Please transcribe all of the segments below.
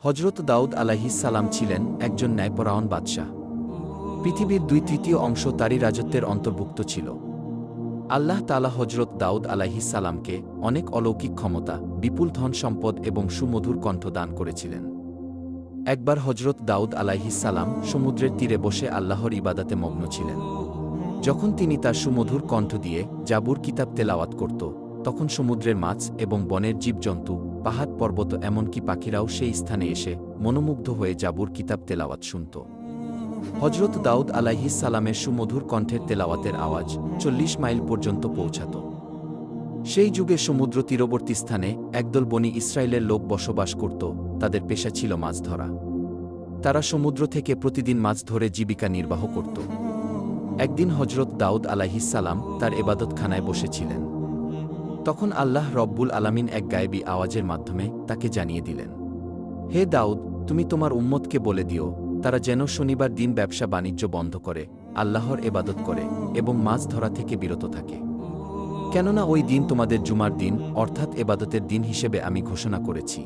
হজরত দাউদ আলাইহিস সালাম ছিলেন একজন ন্যায়পরায়ণ বাদশাহ। পৃথিবীর 2/3 অংশ তারই রাজত্বের অন্তর্ভুক্ত ছিল। আল্লাহ তাআলা হজরত দাউদ আলাইহিস সালামকে অনেক অলৌকিক ক্ষমতা, বিপুল ধন সম্পদ এবং সুমধুর কণ্ঠ দান করেছিলেন। একবার হজরত দাউদ আলাইহিস সালাম সমুদ্রের তীরে বসে আল্লাহর ইবাদাতে মগ্ন ছিলেন। যখন তিনি তার সুমধুর কণ্ঠ দিয়ে জাবুর কিতাব তেলাওয়াত করত, তখন সমুদ্রের মাছ এবং বনের জীবজন্তু, পাহাড় পর্বত এমনকি পাখিরাও সেই স্থানে এসে মনোমুগ্ধ হয়ে জাবুর কিতাব তেলাওয়াত শুনত। হজরত দাউদ আলাইহিস সালামের সুমধুর কণ্ঠের তেলাওয়াতের আওয়াজ 40 মাইল পর্যন্ত পৌঁছাত। সেই যুগে সমুদ্র তীরবর্তী স্থানে একদল বনি ইসরায়েলের লোক বসবাস করত। তাদের পেশা ছিল মাছ ধরা। তারা সমুদ্র থেকে প্রতিদিন মাছ ধরে জীবিকা নির্বাহ করত। একদিন হজরত দাউদ আলাইহিস সালাম তার এবাদতখানায় বসেছিলেন। তখন আল্লাহ রব্বুল আলামিন এক গায়েবী আওয়াজের মাধ্যমে তাকে জানিয়ে দিলেন, হে দাউদ, তুমি তোমার উম্মতকে বলে দিও, তারা যেন শনিবার দিন ব্যবসা বাণিজ্য বন্ধ করে আল্লাহর এবাদত করে এবং মাছ ধরা থেকে বিরত থাকে। কেননা ওই দিন তোমাদের জুমার দিন অর্থাৎ এবাদতের দিন হিসেবে আমি ঘোষণা করেছি।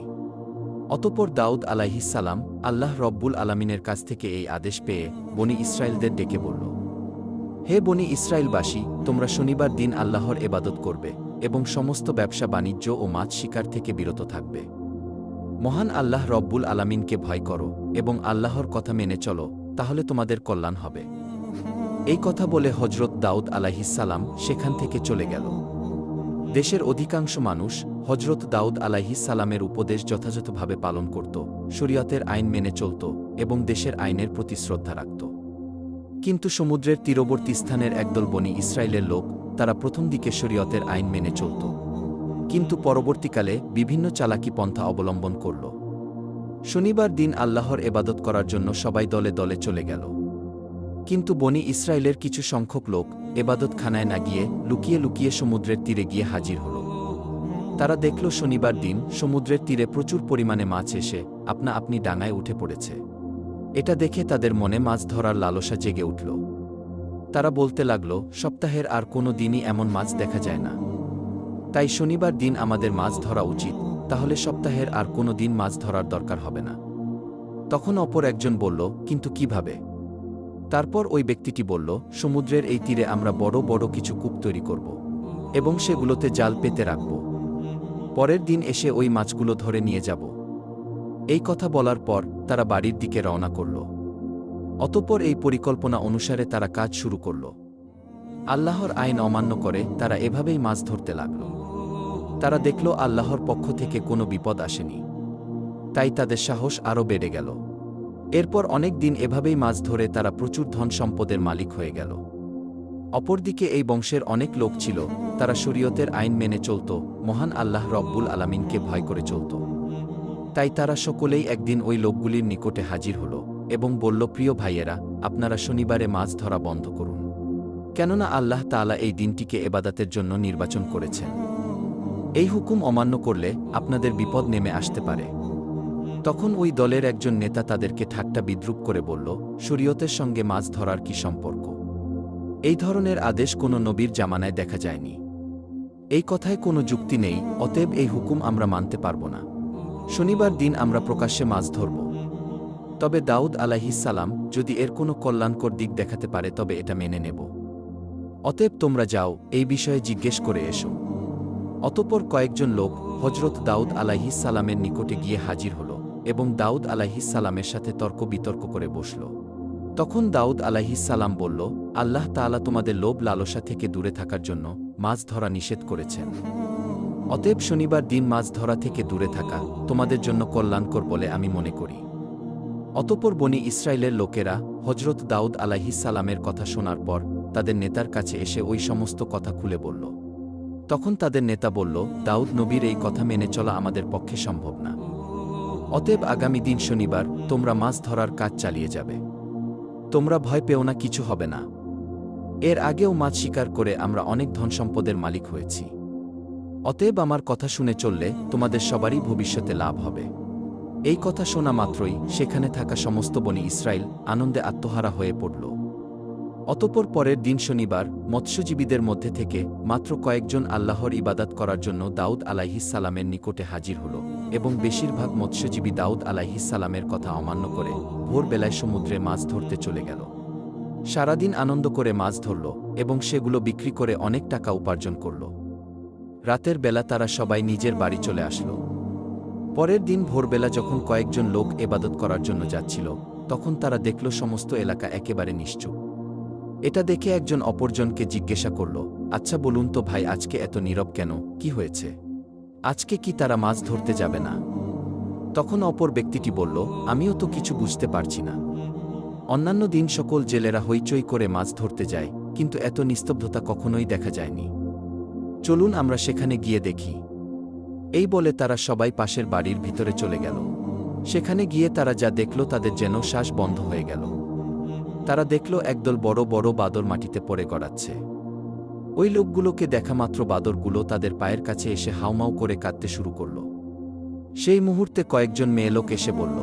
অতঃপর দাউদ আলাইহিস সালাম আল্লাহ রব্বুল আলামিনের কাছ থেকে এই আদেশ পেয়ে বনি ইসরায়েলদের ডেকে বলল, হে বনি ইসরায়েলবাসী, তোমরা শনিবার দিন আল্লাহর এবাদত করবে এবং সমস্ত ব্যবসা বাণিজ্য ও মাছ শিকার থেকে বিরত থাকবে। মহান আল্লাহ রব্বুল আলামিনকে ভয় করো এবং আল্লাহর কথা মেনে চলো, তাহলে তোমাদের কল্যাণ হবে। এই কথা বলে হজরত দাউদ আলাইহিস সালাম সেখান থেকে চলে গেল। দেশের অধিকাংশ মানুষ হজরত দাউদ আলাইহিস সালামের উপদেশ যথাযথভাবে পালন করত, শরীয়তের আইন মেনে চলত এবং দেশের আইনের প্রতি শ্রদ্ধা রাখত। কিন্তু সমুদ্রের তীরবর্তী স্থানের একদল বনি ইসরায়েলের লোক, তারা প্রথম দিকে শরীয়তের আইন মেনে চলত, কিন্তু পরবর্তীকালে বিভিন্ন চালাকি পন্থা অবলম্বন করল। শনিবার দিন আল্লাহর এবাদত করার জন্য সবাই দলে দলে চলে গেল। কিন্তু বনি ইসরায়েলের কিছু সংখ্যক লোক এবাদতখানায় না গিয়ে লুকিয়ে লুকিয়ে সমুদ্রের তীরে গিয়ে হাজির হল। তারা দেখল শনিবার দিন সমুদ্রের তীরে প্রচুর পরিমাণে মাছ এসে আপনা আপনি ডাঙায় উঠে পড়েছে। এটা দেখে তাদের মনে মাছ ধরার লালসা জেগে উঠল। তারা বলতে লাগল, সপ্তাহের আর কোনো দিনই এমন মাছ দেখা যায় না, তাই শনিবার দিন আমাদের মাছ ধরা উচিত, তাহলে সপ্তাহের আর কোনো দিন মাছ ধরার দরকার হবে না। তখন অপর একজন বলল, কিন্তু কিভাবে? তারপর ওই ব্যক্তিটি বলল, সমুদ্রের এই তীরে আমরা বড় বড় কিছু কূপ তৈরি করব এবং সেগুলোতে জাল পেতে রাখব। পরের দিন এসে ওই মাছগুলো ধরে নিয়ে যাব। এই কথা বলার পর তারা বাড়ির দিকে রওনা করল। অতঃপর এই পরিকল্পনা অনুসারে তারা কাজ শুরু করল। আল্লাহর আইন অমান্য করে তারা এভাবেই মাছ ধরতে লাগল। তারা দেখল আল্লাহর পক্ষ থেকে কোনো বিপদ আসেনি, তাই তাদের সাহস আরও বেড়ে গেল। এরপর অনেক দিন এভাবেই মাছ ধরে তারা প্রচুর ধন সম্পদের মালিক হয়ে গেল। অপরদিকে এই বংশের অনেক লোক ছিল, তারা শরীয়তের আইন মেনে চলত, মহান আল্লাহ রব্বুল আলামিনকে ভয় করে চলত। তাই তারা সকলেই একদিন ওই লোকগুলির নিকটে হাজির হল এবং বলল, প্রিয় ভাইয়েরা, আপনারা শনিবারে মাছ ধরা বন্ধ করুন, কেননা আল্লাহ তাআলা এই দিনটিকে এবাদাতের জন্য নির্বাচন করেছেন। এই হুকুম অমান্য করলে আপনাদের বিপদ নেমে আসতে পারে। তখন ওই দলের একজন নেতা তাদেরকে ঠাট্টা বিদ্রূপ করে বলল, শরীয়তের সঙ্গে মাছ ধরার কি সম্পর্ক? এই ধরনের আদেশ কোনো নবীর জামানায় দেখা যায়নি। এই কথায় কোনো যুক্তি নেই, অতএব এই হুকুম আমরা মানতে পারব না। শনিবার দিন আমরা প্রকাশ্যে মাছ ধরব। তবে দাউদ আলাইহিস সালাম যদি এর কোনো কল্যাণকর দিক দেখাতে পারে তবে এটা মেনে নেব। অতএব তোমরা যাও, এই বিষয়ে জিজ্ঞেস করে এসো। অতঃপর কয়েকজন লোক হজরত দাউদ আলাইহিস সালামের নিকটে গিয়ে হাজির হল এবং দাউদ আলাইহিস সালামের সাথে তর্ক বিতর্ক করে বসল। তখন দাউদ আলাইহিস সালাম বলল, আল্লাহ তাআলা তোমাদের লোভ লালসা থেকে দূরে থাকার জন্য মাছ ধরা নিষেধ করেছেন। অতএব শনিবার দিন মাছ ধরা থেকে দূরে থাকা তোমাদের জন্য কল্যাণকর বলে আমি মনে করি। অতঃপর বনি ইসরায়েলের লোকেরা হজরত দাউদ আলাইহিস সালামের কথা শোনার পর তাদের নেতার কাছে এসে ওই সমস্ত কথা খুলে বলল। তখন তাদের নেতা বলল, দাউদ নবীর এই কথা মেনে চলা আমাদের পক্ষে সম্ভব না। অতএব আগামী দিন শনিবার তোমরা মাছ ধরার কাজ চালিয়ে যাবে। তোমরা ভয় পেও না, কিছু হবে না। এর আগেও মাছ শিকার করে আমরা অনেক ধন সম্পদের মালিক হয়েছি। অতএব আমার কথা শুনে চললে তোমাদের সবারই ভবিষ্যতে লাভ হবে। এই কথা শোনা মাত্রই সেখানে থাকা সমস্ত বনি ইসরায়েল আনন্দে আত্মহারা হয়ে পড়ল। অতঃপর পরের দিন শনিবার মৎস্যজীবীদের মধ্যে থেকে মাত্র কয়েকজন আল্লাহর ইবাদত করার জন্য দাউদ আলাইহিস সালামের নিকটে হাজির হল এবং বেশিরভাগ মৎস্যজীবী দাউদ আলাইহিস সালামের কথা অমান্য করে ভোরবেলায় সমুদ্রে মাছ ধরতে চলে গেল। সারাদিন আনন্দ করে মাছ ধরল এবং সেগুলো বিক্রি করে অনেক টাকা উপার্জন করল। রাতের বেলা তারা সবাই নিজের বাড়ি চলে আসলো। পরের দিন ভোরবেলা যখন কয়েকজন লোক এবাদত করার জন্য যাচ্ছিল, তখন তারা দেখল সমস্ত এলাকা একেবারে নিশ্চুপ। এটা দেখে একজন অপরজনকে জিজ্ঞাসা করল, আচ্ছা বলুন তো ভাই, আজকে এত নীরব কেন, কি হয়েছে? আজকে কি তারা মাছ ধরতে যাবে না? তখন অপর ব্যক্তিটি বলল, আমিও তো কিছু বুঝতে পারছি না। অন্যান্য দিন সকল জেলেরা হইচই করে মাছ ধরতে যায়, কিন্তু এত নিস্তব্ধতা কখনোই দেখা যায়নি। চলুন আমরা সেখানে গিয়ে দেখি। এই বলে তারা সবাই পাশের বাড়ির ভিতরে চলে গেল। সেখানে গিয়ে তারা যা দেখল তাদের যেন শ্বাস বন্ধ হয়ে গেল। তারা দেখল একদল বড় বড় বাদর মাটিতে পড়ে গড়াচ্ছে। ওই লোকগুলোকে দেখা মাত্র বাদরগুলো তাদের পায়ের কাছে এসে হাউমাউ করে কাঁদতে শুরু করল। সেই মুহূর্তে কয়েকজন মেয়ে লোক এসে বলল,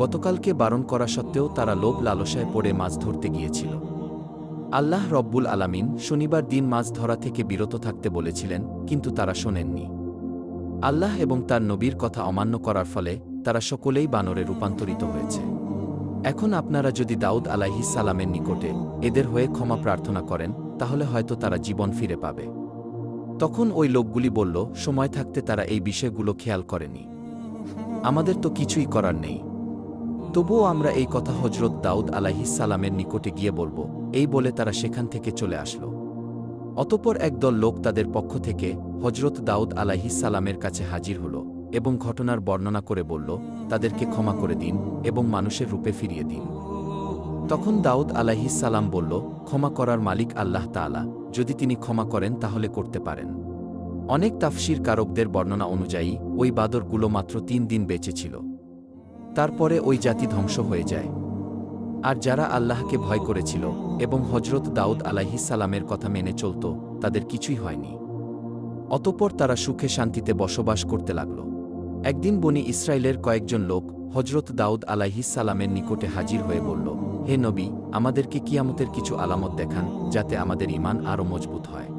গতকালকে বারণ করা সত্ত্বেও তারা লোভ লালসায় পড়ে মাছ ধরতে গিয়েছিল। আল্লাহ রব্বুল আলামিন শনিবার দিন মাছ ধরা থেকে বিরত থাকতে বলেছিলেন, কিন্তু তারা শোনেননি। আল্লাহ এবং তার নবীর কথা অমান্য করার ফলে তারা সকলেই বানরে রূপান্তরিত হয়েছে। এখন আপনারা যদি দাউদ আলাইহিস সালামের নিকটে এদের হয়ে ক্ষমা প্রার্থনা করেন, তাহলে হয়তো তারা জীবন ফিরে পাবে। তখন ওই লোকগুলি বলল, সময় থাকতে তারা এই বিষয়গুলো খেয়াল করেনি। আমাদের তো কিছুই করার নেই। তবুও আমরা এই কথা হজরত দাউদ আলাইহিস সালামের নিকটে গিয়ে বলবো, এই বলে তারা সেখান থেকে চলে আসলো। অতঃপর একদল লোক তাদের পক্ষ থেকে হজরত দাউদ আলাইহিস সালামের কাছে হাজির হল এবং ঘটনার বর্ণনা করে বলল, তাদেরকে ক্ষমা করে দিন এবং মানুষের রূপে ফিরিয়ে দিন। তখন দাউদ আলাইহিস সালাম বলল, ক্ষমা করার মালিক আল্লাহ তাআলা, যদি তিনি ক্ষমা করেন তাহলে করতে পারেন। অনেক তাফসীর কারকদের বর্ণনা অনুযায়ী ওই বাদরগুলো মাত্র 3 দিন বেঁচে ছিল। তারপরে ওই জাতি ধ্বংস হয়ে যায়। আর যারা আল্লাহকে ভয় করেছিল এবং হজরত দাউদ আলাইহিস সালামের কথা মেনে চলত, তাদের কিছুই হয়নি। অতঃপর তারা সুখে শান্তিতে বসবাস করতে লাগল। একদিন বনি ইসরায়েলের কয়েকজন লোক হজরত দাউদ আলাইহিস সালামের নিকটে হাজির হয়ে বলল, হে নবী, আমাদেরকে কিয়ামতের কিছু আলামত দেখান, যাতে আমাদের ঈমান আরও মজবুত হয়।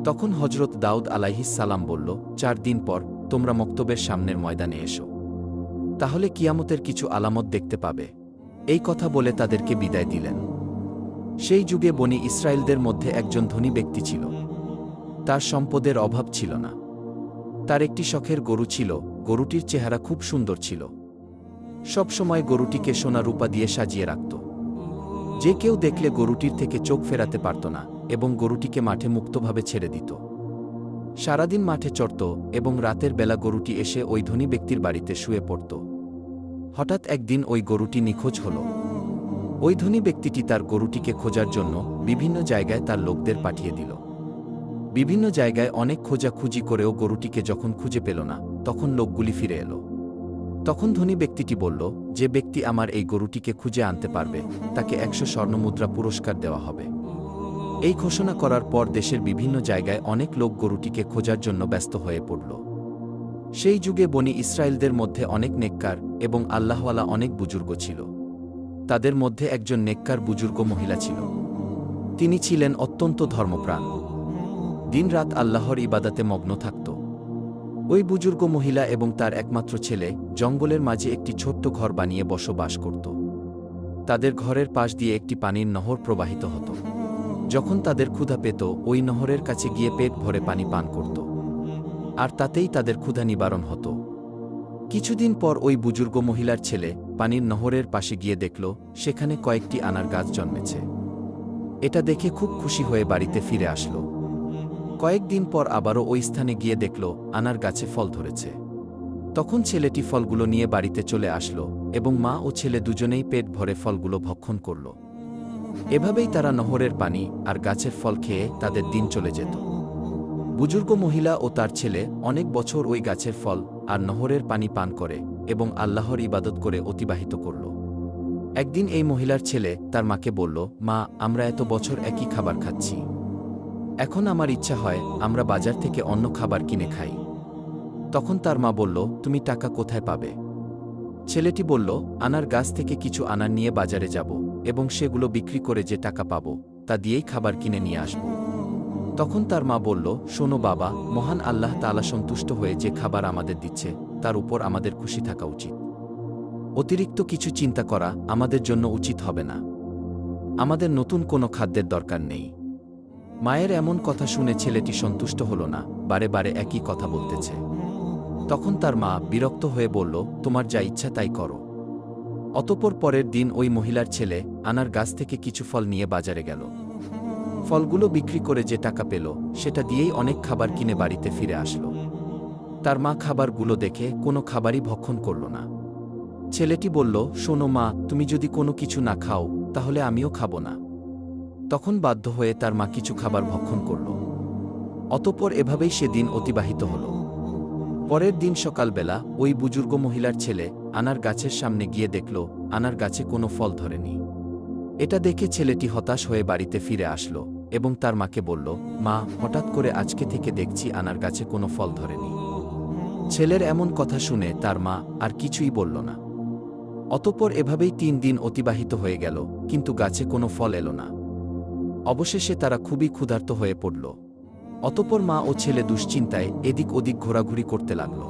তখন হজরত দাউদ আলাইহিস সালাম বলল, 4 দিন পর তোমরা মক্তবের সামনের ময়দানে এসো, তাহলে কিয়ামতের কিছু আলামত দেখতে পাবে। এই কথা বলে তাদেরকে বিদায় দিলেন। সেই যুগে বনি ইসরায়েলদের মধ্যে একজন ধনী ব্যক্তি ছিল। তার সম্পদের অভাব ছিল না। তার একটি শখের গরু ছিল। গরুটির চেহারা খুব সুন্দর ছিল। সব সময় গরুটিকে সোনা রূপা দিয়ে সাজিয়ে রাখত। যে কেউ দেখলে গরুটির থেকে চোখ ফেরাতে পারত না এবং গরুটিকে মাঠে মুক্তভাবে ছেড়ে দিত। সারাদিন মাঠে চড়ত এবং রাতের বেলা গরুটি এসে ওই ধনী ব্যক্তির বাড়িতে শুয়ে পড়ত। হঠাৎ একদিন ওই গরুটি নিখোঁজ হল। ওই ধনী ব্যক্তিটি তার গরুটিকে খোঁজার জন্য বিভিন্ন জায়গায় তার লোকদের পাঠিয়ে দিল। বিভিন্ন জায়গায় অনেক খোঁজাখুঁজি করেও গরুটিকে যখন খুঁজে পেল না, তখন লোকগুলি ফিরে এলো। তখন ধনী ব্যক্তিটি বলল, যে ব্যক্তি আমার এই গরুটিকে খুঁজে আনতে পারবে, তাকে 100 স্বর্ণমুদ্রা পুরস্কার দেওয়া হবে। এই ঘোষণা করার পর দেশের বিভিন্ন জায়গায় অনেক লোক গরুটিকে খোঁজার জন্য ব্যস্ত হয়ে পড়ল। সেই যুগে বনি ইসরায়েলদের মধ্যে অনেক নেককার এবং আল্লাহওয়ালা অনেক বুজুর্গ ছিল। তাদের মধ্যে একজন নেককার বুজুর্গ মহিলা ছিল। তিনি ছিলেন অত্যন্ত ধর্মপ্রাণ। দিনরাত আল্লাহর ইবাদাতে মগ্ন থাকত। ওই বুজুর্গ মহিলা এবং তার একমাত্র ছেলে জঙ্গলের মাঝে একটি ছোট্ট ঘর বানিয়ে বসবাস করত। তাদের ঘরের পাশ দিয়ে একটি পানির নহর প্রবাহিত হতো। যখন তাদের ক্ষুধা পেত, ওই নহরের কাছে গিয়ে পেট ভরে পানি পান করত, আর তাতেই তাদের ক্ষুধা নিবারণ হতো। কিছুদিন পর ওই বুজুর্গ মহিলার ছেলে পানির নহরের পাশে গিয়ে দেখল সেখানে কয়েকটি আনার গাছ জন্মেছে। এটা দেখে খুব খুশি হয়ে বাড়িতে ফিরে আসলো। কয়েকদিন পর আবারও ওই স্থানে গিয়ে দেখল আনার গাছে ফল ধরেছে। তখন ছেলেটি ফলগুলো নিয়ে বাড়িতে চলে আসলো এবং মা ও ছেলে দুজনেই পেট ভরে ফলগুলো ভক্ষণ করল। এভাবেই তারা নহরের পানি আর গাছের ফল খেয়ে তাদের দিন চলে যেত। বুজুর্গ মহিলা ও তার ছেলে অনেক বছর ওই গাছের ফল আর নহরের পানি পান করে এবং আল্লাহর ইবাদত করে অতিবাহিত করল। একদিন এই মহিলার ছেলে তার মাকে বলল, মা, আমরা এত বছর একই খাবার খাচ্ছি। এখন আমার ইচ্ছা হয় আমরা বাজার থেকে অন্য খাবার কিনে খাই। তখন তার মা বলল, তুমি টাকা কোথায় পাবে? ছেলেটি বলল, আনার গাছ থেকে কিছু আনার নিয়ে বাজারে যাব এবং সেগুলো বিক্রি করে যে টাকা পাব তা দিয়েই খাবার কিনে নিয়ে আসব। তখন তার মা বলল, শোনো বাবা, মহান আল্লাহ তাআলা সন্তুষ্ট হয়ে যে খাবার আমাদের দিচ্ছে তার উপর আমাদের খুশি থাকা উচিত। অতিরিক্ত কিছু চিন্তা করা আমাদের জন্য উচিত হবে না। আমাদের নতুন কোনো খাদ্যের দরকার নেই। মায়ের এমন কথা শুনে ছেলেটি সন্তুষ্ট হল না, বারে বারে একই কথা বলতেছে। তখন তার মা বিরক্ত হয়ে বলল, তোমার যা ইচ্ছা তাই করো। অতঃপর পরের দিন ওই মহিলার ছেলে আনার গাছ থেকে কিছু ফল নিয়ে বাজারে গেল। ফলগুলো বিক্রি করে যে টাকা পেল সেটা দিয়েই অনেক খাবার কিনে বাড়িতে ফিরে আসলো। তার মা খাবারগুলো দেখে কোনো খাবারই ভক্ষণ করল না। ছেলেটি বলল, শোনো মা, তুমি যদি কোনো কিছু না খাও তাহলে আমিও খাবো না। তখন বাধ্য হয়ে তার মা কিছু খাবার ভক্ষণ করল। অতঃপর এভাবেই সেদিন অতিবাহিত হল। পরের দিন সকালবেলা ওই বুজুর্গ মহিলার ছেলে আনার গাছের সামনে গিয়ে দেখল আনার গাছে কোনো ফল ধরেনি। এটা দেখে ছেলেটি হতাশ হয়ে বাড়িতে ফিরে আসলো এবং তার মাকে বলল, মা, হঠাৎ করে আজকে থেকে দেখছি আনার গাছে কোনো ফল ধরেনি। ছেলের এমন কথা শুনে তার মা আর কিছুই বলল না। অতঃপর এভাবেই 3 দিন অতিবাহিত হয়ে গেল, কিন্তু গাছে কোনো ফল এলো না। অবশেষে তারা খুবই ক্ষুধার্ত হয়ে পড়ল। অতঃপর মা ও ছেলে দুশ্চিন্তায় এদিক ওদিক ঘোরাঘুরি করতে লাগল।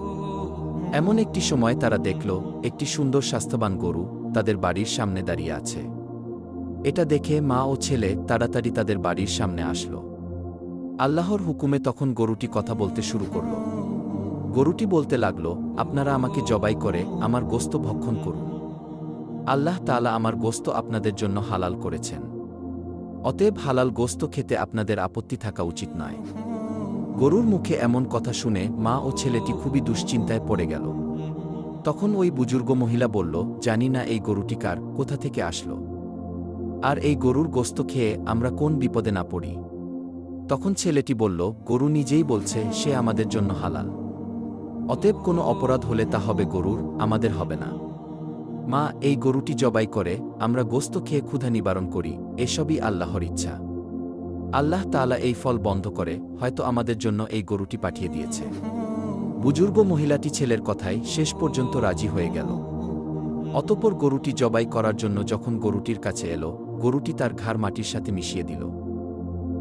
এমন একটি সময় তারা দেখল একটি সুন্দর স্বাস্থ্যবান গরু তাদের বাড়ির সামনে দাঁড়িয়ে আছে। এটা দেখে মা ও ছেলে তাড়াতাড়ি তাদের বাড়ির সামনে আসলো। আল্লাহর হুকুমে তখন গরুটি কথা বলতে শুরু করল। গরুটি বলতে লাগল, আপনারা আমাকে জবাই করে আমার গোশত ভক্ষণ করুন। আল্লাহ তাআলা আমার গোশত আপনাদের জন্য হালাল করেছেন। অতএব হালাল গোশত খেতে আপনাদের আপত্তি থাকা উচিত নয়। গরুর মুখে এমন কথা শুনে মা ও ছেলেটি খুবই দুশ্চিন্তায় পড়ে গেল। তখন ওই বুজুর্গ মহিলা বলল, জানি না এই গরুটি কার, কোথা থেকে আসলো, আর এই গরুর গোশত খেয়ে আমরা কোন বিপদে না পড়ি। তখন ছেলেটি বলল, গরু নিজেই বলছে সে আমাদের জন্য হালাল। অতএব কোনো অপরাধ হলে তা হবে গরুর, আমাদের হবে না। মা, এই গরুটি জবাই করে আমরা গোশত খেয়ে ক্ষুধা নিবারণ করি, এসবই আল্লাহর ইচ্ছা। আল্লাহ তাআলা এই ফল বন্ধ করে হয়তো আমাদের জন্য এই গরুটি পাঠিয়ে দিয়েছে। বুজুর্গ মহিলাটি ছেলের কথায় শেষ পর্যন্ত রাজি হয়ে গেল। অতঃপর গরুটি জবাই করার জন্য যখন গরুটির কাছে এলো, গরুটি তার ঘাড় মাটির সাথে মিশিয়ে দিল।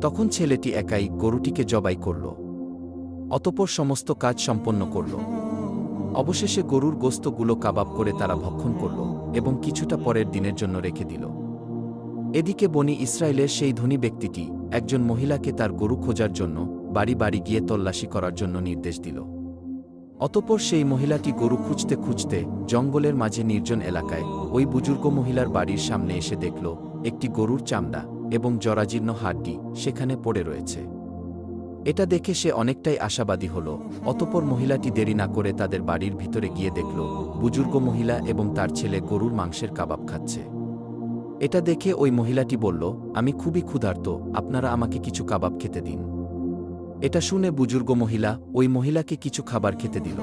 তখন ছেলেটি একাই গরুটিকে জবাই করল। অতঃপর সমস্ত কাজ সম্পন্ন করল। অবশেষে গরুর গোশতগুলো কাবাব করে তারা ভক্ষণ করল এবং কিছুটা পরের দিনের জন্য রেখে দিল। এদিকে বনি ইসরায়েলের সেই ধনী ব্যক্তিটি একজন মহিলাকে তার গরু খোঁজার জন্য বাড়ি বাড়ি গিয়ে তল্লাশি করার জন্য নির্দেশ দিল। অতঃপর সেই মহিলাটি গরু খুঁজতে খুঁজতে জঙ্গলের মাঝে নির্জন এলাকায় ওই বুজুর্গ মহিলার বাড়ির সামনে এসে দেখল একটি গরুর চামড়া এবং জরাজীর্ণ হাড্ডি সেখানে পড়ে রয়েছে। এটা দেখে সে অনেকটাই আশাবাদী হল। অতঃপর মহিলাটি দেরি না করে তাদের বাড়ির ভিতরে গিয়ে দেখল বুজুর্গ মহিলা এবং তার ছেলে গরুর মাংসের কাবাব খাচ্ছে। এটা দেখে ওই মহিলাটি বলল, আমি খুবই ক্ষুধার্ত, আপনারা আমাকে কিছু কাবাব খেতে দিন। এটা শুনে বুজুর্গ মহিলা ওই মহিলাকে কিছু খাবার খেতে দিল।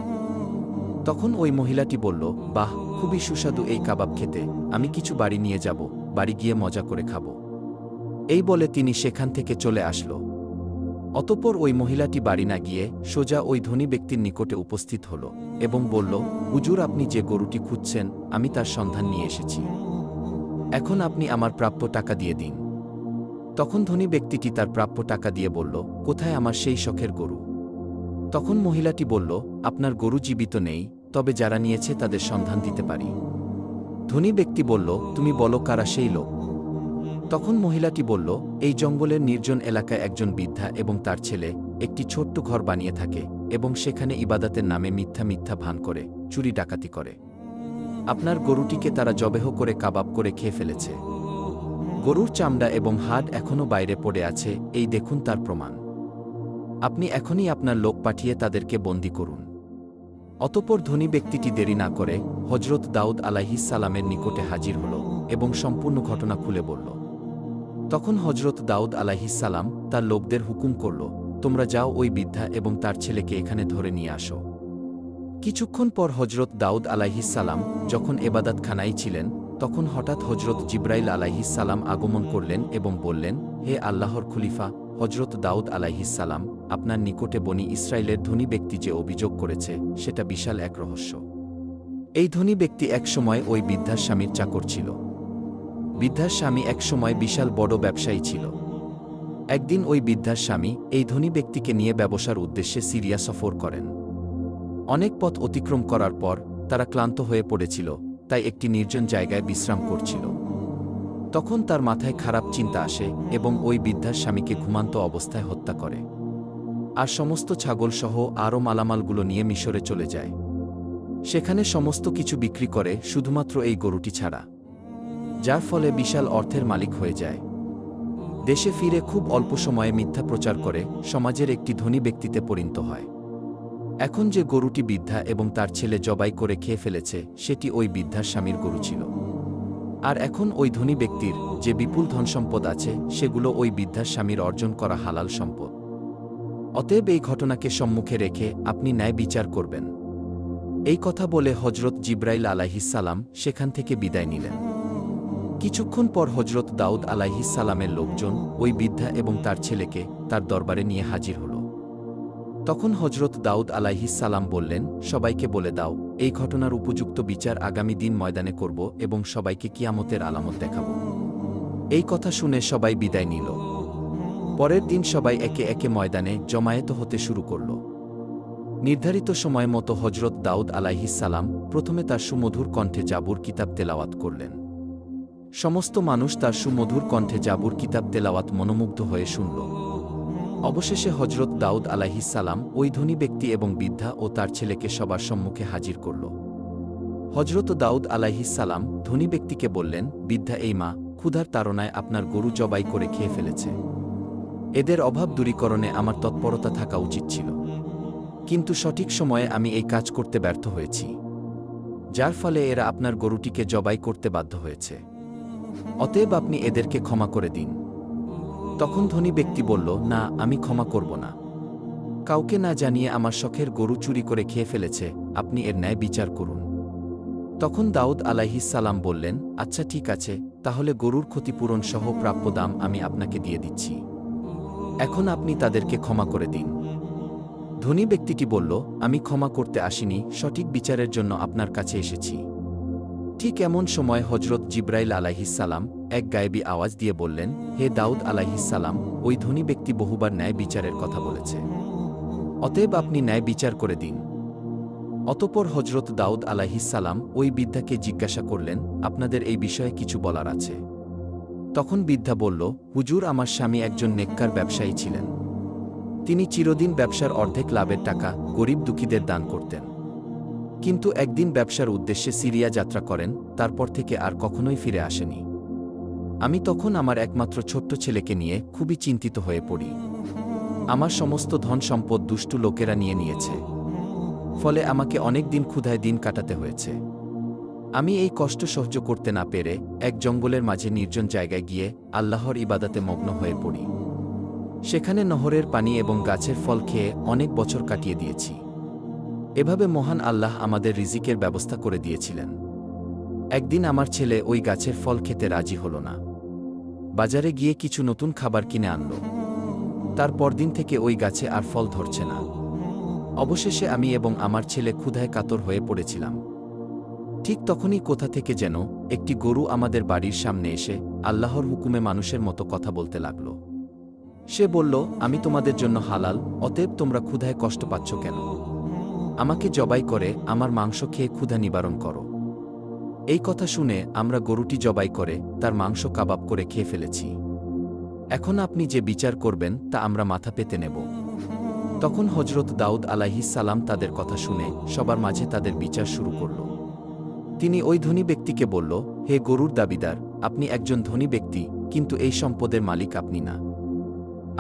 তখন ওই মহিলাটি বলল, বাহ, খুবই সুস্বাদু এই কাবাব খেতে, আমি কিছু বাড়ি নিয়ে যাব, বাড়ি গিয়ে মজা করে খাব। এই বলে তিনি সেখান থেকে চলে আসল। অতঃপর ওই মহিলাটি বাড়ি না গিয়ে সোজা ওই ধনী ব্যক্তির নিকটে উপস্থিত হল এবং বলল, হুজুর, আপনি যে গরুটি খুঁজছেন আমি তার সন্ধান নিয়ে এসেছি। এখন আপনি আমার প্রাপ্য টাকা দিয়ে দিন। তখন ধনী ব্যক্তিটি তার প্রাপ্য টাকা দিয়ে বলল, কোথায় আমার সেই শখের গরু? তখন মহিলাটি বলল, আপনার গরু জীবিত নেই, তবে যারা নিয়েছে তাদের সন্ধান দিতে পারি। ধনী ব্যক্তি বলল, তুমি বলো কারা সেই লোক? তখন মহিলাটি বলল, এই জঙ্গলের নির্জন এলাকায় একজন বৃদ্ধা এবং তার ছেলে একটি ছোট্ট ঘর বানিয়ে থাকে এবং সেখানে ইবাদতের নামে মিথ্যা মিথ্যা ভান করে চুরি ডাকাতি করে। আপনার গরুটিকে তারা জবেহ করে কাবাব করে খেয়ে ফেলেছে। গরুর চামড়া এবং হাড় এখনও বাইরে পড়ে আছে, এই দেখুন তার প্রমাণ। আপনি এখনই আপনার লোক পাঠিয়ে তাদেরকে বন্দী করুন। অতঃপর ধনী ব্যক্তিটি দেরি না করে হজরত দাউদ আলাইহিস সালামের নিকটে হাজির হল এবং সম্পূর্ণ ঘটনা খুলে বলল। তখন হজরত দাউদ আলাইহিস সালাম তার লোকদের হুকুম করল, তোমরা যাও ওই বৃদ্ধা এবং তার ছেলেকে এখানে ধরে নিয়ে আসো। কিছুক্ষণ পর হজরত দাউদ আলাইহিস সালাম যখন এবাদতখানায় ছিলেন, তখন হঠাৎ হজরত জিব্রাইল আলাইহিস সালাম আগমন করলেন এবং বললেন, হে আল্লাহর খলিফা হজরত দাউদ আলাইহিস সালাম, আপনার নিকটে বনি ইসরায়েলের ধনী ব্যক্তি যে অভিযোগ করেছে সেটা বিশাল এক রহস্য। এই ধনী ব্যক্তি একসময় ওই বৃদ্ধার স্বামীর চাকর ছিল। বৃদ্ধার স্বামী একসময় বিশাল বড় ব্যবসায়ী ছিল। একদিন ওই বৃদ্ধার স্বামী এই ধনী ব্যক্তিকে নিয়ে ব্যবসার উদ্দেশ্যে সিরিয়া সফর করেন। অনেক পথ অতিক্রম করার পর তারা ক্লান্ত হয়ে পড়েছিল, তাই একটি নির্জন জায়গায় বিশ্রাম করছিল। তখন তার মাথায় খারাপ চিন্তা আসে এবং ওই বৃদ্ধার স্বামীকে ঘুমান্ত অবস্থায় হত্যা করে, আর সমস্ত ছাগলসহ আরও মালামালগুলো নিয়ে মিশরে চলে যায়। সেখানে সমস্ত কিছু বিক্রি করে শুধুমাত্র এই গরুটি ছাড়া, যার ফলে বিশাল অর্থের মালিক হয়ে যায়। দেশে ফিরে খুব অল্প সময়ে মিথ্যা প্রচার করে সমাজের একটি ধনী ব্যক্তিতে পরিণত হয়। এখন যে গরুটি বৃদ্ধা এবং তার ছেলে জবাই করে খেয়ে ফেলেছে সেটি ওই বৃদ্ধার স্বামীর গরু ছিল। আর এখন ওই ধনী ব্যক্তির যে বিপুল ধনসম্পদ আছে সেগুলো ওই বৃদ্ধার স্বামীর অর্জন করা হালাল সম্পদ। অতএব এই ঘটনাকে সম্মুখে রেখে আপনি ন্যায় বিচার করবেন। এই কথা বলে হজরত জিব্রাইল আলাইহিসসালাম সেখান থেকে বিদায় নিলেন। কিছুক্ষণ পর হজরত দাউদ আলাইহিসসালামের লোকজন ওই বৃদ্ধা এবং তার ছেলেকে তার দরবারে নিয়ে হাজির হল। তখন হজরত দাউদ আলাইহিসসালাম বললেন, সবাইকে বলে দাও, এই ঘটনার উপযুক্ত বিচার আগামী দিন ময়দানে করব এবং সবাইকে কিয়ামতের আলামত দেখাব। এই কথা শুনে সবাই বিদায় নিল। পরের দিন সবাই একে একে ময়দানে জমায়েত হতে শুরু করল। নির্ধারিত সময় মতো হজরত দাউদ আলাইহিসসালাম প্রথমে তার সুমধুর কণ্ঠে জাবুর কিতাব তেলাওয়াত করলেন। সমস্ত মানুষ তার সুমধুর কণ্ঠে জাবুর কিতাব তেলাওয়াত মনোমুগ্ধ হয়ে শুনল। অবশেষে হজরত দাউদ আলাইহিসসালাম ওই ধনী ব্যক্তি এবং বৃদ্ধা ও তার ছেলেকে সবার সম্মুখে হাজির করল। হজরত দাউদ আলাইহিসসালাম ধনী ব্যক্তিকে বললেন, বৃদ্ধা এই মা ক্ষুধার তাড়নায় আপনার গরু জবাই করে খেয়ে ফেলেছে। এদের অভাব দূরীকরণে আমার তৎপরতা থাকা উচিত ছিল, কিন্তু সঠিক সময়ে আমি এই কাজ করতে ব্যর্থ হয়েছি, যার ফলে এরা আপনার গরুটিকে জবাই করতে বাধ্য হয়েছে। অতএব আপনি এদেরকে ক্ষমা করে দিন। তখন ধনী ব্যক্তি বলল, না, আমি ক্ষমা করব না। কাউকে না জানিয়ে আমার শখের গরু চুরি করে খেয়ে ফেলেছে, আপনি এর ন্যায় বিচার করুন। তখন দাউদ আলাইহিসসালাম বললেন, আচ্ছা ঠিক আছে, তাহলে গরুর ক্ষতিপূরণ সহ প্রাপ্য দাম আমি আপনাকে দিয়ে দিচ্ছি। এখন আপনি তাদেরকে ক্ষমা করে দিন। ধনী ব্যক্তিটি বলল, আমি ক্ষমা করতে আসিনি, সঠিক বিচারের জন্য আপনার কাছে এসেছি। ঠিক এমন সময় হজরত জিব্রাইল আলাইহিসসালাম এক গায়েবী আওয়াজ দিয়ে বললেন, হে দাউদ আলাইহিসসালাম, ওই ধনী ব্যক্তি বহুবার ন্যায় বিচারের কথা বলেছে, অতএব আপনি ন্যায় বিচার করে দিন। অতঃপর হজরত দাউদ আলাইহিসসালাম ওই বৃদ্ধাকে জিজ্ঞাসা করলেন, আপনাদের এই বিষয়ে কিছু বলার আছে? তখন বৃদ্ধা বলল, হুজুর, আমার স্বামী একজন নেককার ব্যবসায়ী ছিলেন। তিনি চিরদিন ব্যবসার অর্ধেক লাভের টাকা গরিব দুঃখীদের দান করতেন। কিন্তু একদিন ব্যবসার উদ্দেশ্যে সিরিয়া যাত্রা করেন, তারপর থেকে আর কখনোই ফিরে আসেনি। আমি তখন আমার একমাত্র ছোট্ট ছেলেকে নিয়ে খুবই চিন্তিত হয়ে পড়ি। আমার সমস্ত ধন সম্পদ দুষ্টু লোকেরা নিয়ে নিয়েছে, ফলে আমাকে অনেক দিন ক্ষুধায় দিন কাটাতে হয়েছে। আমি এই কষ্ট সহ্য করতে না পেরে এক জঙ্গলের মাঝে নির্জন জায়গায় গিয়ে আল্লাহর ইবাদতে মগ্ন হয়ে পড়ি। সেখানে নহরের পানি এবং গাছের ফল খেয়ে অনেক বছর কাটিয়ে দিয়েছি। এভাবে মহান আল্লাহ আমাদের রিজিকের ব্যবস্থা করে দিয়েছিলেন। একদিন আমার ছেলে ওই গাছের ফল খেতে রাজি হল না। বাজারে গিয়ে কিছু নতুন খাবার কিনে আনল। তার পরদিন থেকে ওই গাছে আর ফল ধরছে না। অবশেষে আমি এবং আমার ছেলে ক্ষুধায় কাতর হয়ে পড়েছিলাম। ঠিক তখনই কোথা থেকে যেন একটি গরু আমাদের বাড়ির সামনে এসে আল্লাহর হুকুমে মানুষের মতো কথা বলতে লাগল। সে বলল, আমি তোমাদের জন্য হালাল, অতএব তোমরা ক্ষুধায় কষ্ট পাচ্ছ কেন? আমাকে জবাই করে আমার মাংস খেয়ে ক্ষুধা নিবারণ করো। এই কথা শুনে আমরা গরুটি জবাই করে তার মাংস কাবাব করে খেয়ে ফেলেছি। এখন আপনি যে বিচার করবেন তা আমরা মাথা পেতে নেব। তখন হজরত দাউদ আলাইহিসসালাম তাদের কথা শুনে সবার মাঝে তাদের বিচার শুরু করল। তিনি ওই ধনী ব্যক্তিকে বলল, হে গরুর দাবিদার, আপনি একজন ধনী ব্যক্তি, কিন্তু এই সম্পদের মালিক আপনি না।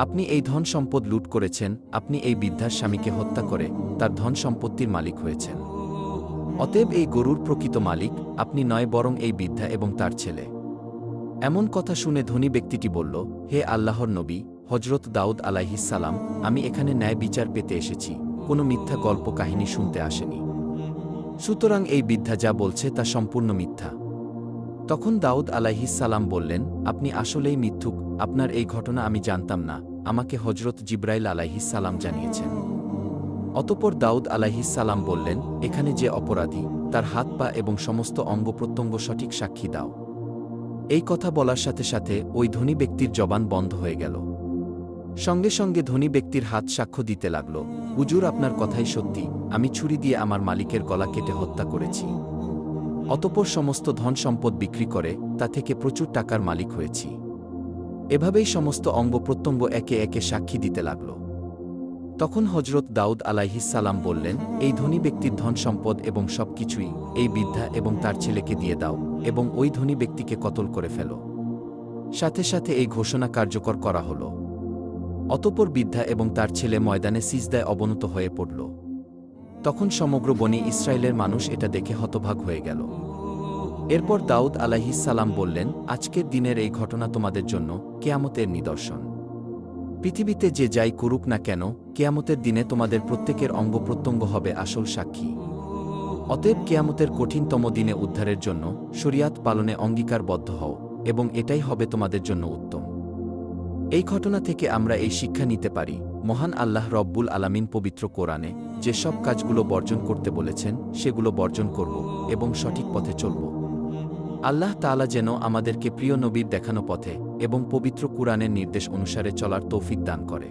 আপনি এই ধন সম্পদ লুট করেছেন, আপনি এই বৃদ্ধার স্বামীকে হত্যা করে তার ধন সম্পত্তির মালিক হয়েছেন। অতএব এই গরুর প্রকৃত মালিক আপনি নয়, বরং এই বৃদ্ধা এবং তার ছেলে। এমন কথা শুনে ধনী ব্যক্তিটি বলল, হে আল্লাহর নবী হজরত দাউদ আলাইহিসসালাম, আমি এখানে ন্যায় বিচার পেতে এসেছি, কোনো মিথ্যা গল্প কাহিনী শুনতে আসেনি। সুতরাং এই বৃদ্ধা যা বলছে তা সম্পূর্ণ মিথ্যা। তখন দাউদ আলাইহিসসালাম বললেন, আপনি আসলেই মিথ্যুক, আপনার এই ঘটনা আমি জানতাম না, আমাকে হজরত জিব্রাইল আলাইহিসসালাম জানিয়েছেন। অতঃপর দাউদ আলাইহিসসালাম বললেন, এখানে যে অপরাধী তার হাত পা এবং সমস্ত অঙ্গ প্রত্যঙ্গ সঠিক সাক্ষী দাও। এই কথা বলার সাথে সাথে ওই ধনী ব্যক্তির জবান বন্ধ হয়ে গেল। সঙ্গে সঙ্গে ধনী ব্যক্তির হাত সাক্ষ্য দিতে লাগল, হুজুর আপনার কথাই সত্যি, আমি ছুরি দিয়ে আমার মালিকের গলা কেটে হত্যা করেছি। অতঃপর সমস্ত ধন সম্পদ বিক্রি করে তা থেকে প্রচুর টাকার মালিক হয়েছি। এভাবেই সমস্ত অঙ্গ প্রত্যঙ্গ একে একে সাক্ষী দিতে লাগল। তখন হজরত দাউদ আলাইহিসসালাম বললেন, এই ধনী ব্যক্তির ধন সম্পদ এবং সব কিছুই এই বৃদ্ধা এবং তার ছেলেকে দিয়ে দাও এবং ওই ধনী ব্যক্তিকে কতল করে ফেল। সাথে সাথে এই ঘোষণা কার্যকর করা হল। অতঃপর বৃদ্ধা এবং তার ছেলে ময়দানে সিজদায় অবনত হয়ে পড়ল। তখন সমগ্র বনি ইসরায়েলের মানুষ এটা দেখে হতভাগ হয়ে গেল। এরপর দাউদ আলাইহিসসালাম বললেন, আজকের দিনের এই ঘটনা তোমাদের জন্য কিয়ামতের নিদর্শন। পৃথিবীতে যে যাই করুক না কেন, কিয়ামতের দিনে তোমাদের প্রত্যেকের অঙ্গ প্রত্যঙ্গ হবে আসল সাক্ষী। অতএব কিয়ামতের কঠিনতম দিনে উদ্ধারের জন্য শরিয়াত পালনে অঙ্গীকারবদ্ধ হও এবং এটাই হবে তোমাদের জন্য উত্তম। এই ঘটনা থেকে আমরা এই শিক্ষা নিতে পারি, মহান আল্লাহ রব্বুল আলামিন পবিত্র কোরআনে যে সব কাজগুলো বর্জন করতে বলেছেন সেগুলো বর্জন করব এবং সঠিক পথে চলব। আল্লাহ তাআলা যেন আমাদেরকে প্রিয় নবীর দেখানো পথে এবং পবিত্র কুরআনের নির্দেশ অনুসারে চলার তৌফিক দান করে।